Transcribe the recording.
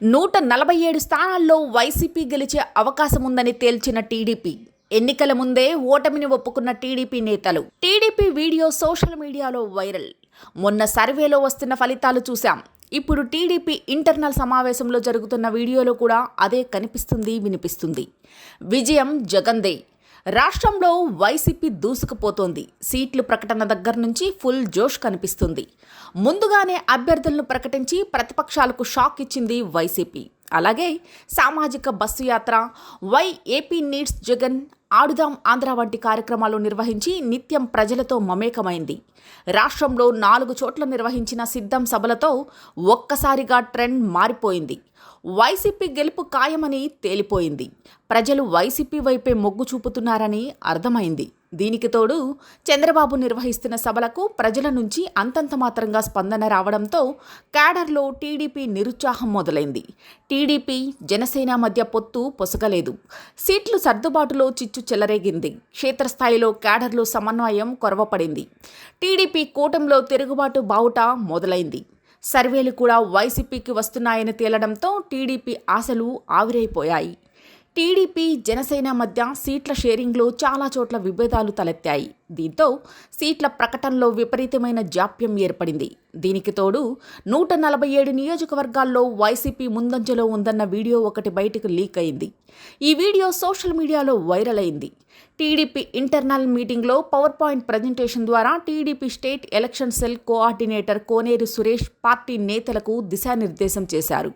147 స్థానాల్లో వైసీపీ గెలిచే అవకాశం ఉందని తేల్చిన టీడీపీ. ఎన్నికల ముందే ఓటమిని ఒప్పుకున్న టీడీపీ నేతలు. టీడీపీ వీడియో సోషల్ మీడియాలో వైరల్. మొన్న సర్వేలో వస్తున్న ఫలితాలు చూశాం. ఇప్పుడు టీడీపీ ఇంటర్నల్ సమావేశంలో జరుగుతున్న వీడియోలో కూడా అదే కనిపిస్తుంది, వినిపిస్తుంది. విజయం జగన్దే. రాష్ట్రంలో వైసీపీ దూసుకుపోతోంది. సీట్లు ప్రకటన దగ్గర నుంచి ఫుల్ జోష్ కనిపిస్తుంది. ముందుగానే అభ్యర్థులను ప్రకటించి ప్రతిపక్షాలకు షాక్ ఇచ్చింది వైసీపీ. అలాగే సామాజిక బస్సు యాత్ర, వై ఏపీ నీడ్స్ జగన్, ఆడుదాం ఆంధ్ర వంటి కార్యక్రమాలు నిర్వహించి నిత్యం ప్రజలతో మమేకమైంది. రాష్ట్రంలో 4 చోట్ల నిర్వహించిన సిద్ధం సభలతో ఒక్కసారిగా ట్రెండ్ మారిపోయింది. వైసీపీ గెలుపు ఖాయమని తేలిపోయింది. ప్రజలు వైసీపీ వైపే మొగ్గు చూపుతున్నారని అర్థమైంది. దీనికి తోడు చంద్రబాబు నిర్వహిస్తున్న సభలకు ప్రజల నుంచి అంతంత మాత్రంగా స్పందన రావడంతో క్యాడర్లో టీడీపీ నిరుత్సాహం మొదలైంది. టీడీపీ జనసేన మధ్య పొత్తు పొసగలేదు. సీట్లు సర్దుబాటులో చిచ్చు చెలరేగింది. క్షేత్రస్థాయిలో క్యాడర్లో సమన్వయం కొరవపడింది. టీడీపీ కూటమిలో తిరుగుబాటు బావుట మొదలైంది. సర్వేలు కూడా వైసీపీకి వస్తున్నాయని తేలడంతో టీడీపీ ఆశలు ఆవిరైపోయాయి. టీడీపీ జనసేన మధ్య సీట్ల షేరింగ్లో చాలా చోట్ల విభేదాలు తలెత్తాయి. దీంతో సీట్ల ప్రకటనలో విపరీతమైన జాప్యం ఏర్పడింది. దీనికి తోడు 147 నియోజకవర్గాల్లో వైసీపీ ముందంజలో ఉందన్న వీడియో ఒకటి బయటకు లీక్ అయింది. ఈ వీడియో సోషల్ మీడియాలో వైరల్ అయింది. టీడీపీ ఇంటర్నల్ మీటింగ్లో పవర్ పాయింట్ ప్రజెంటేషన్ ద్వారా TDP state election cell coordinator Koneru Suresh party నేతలకు దిశానిర్దేశం చేశారు.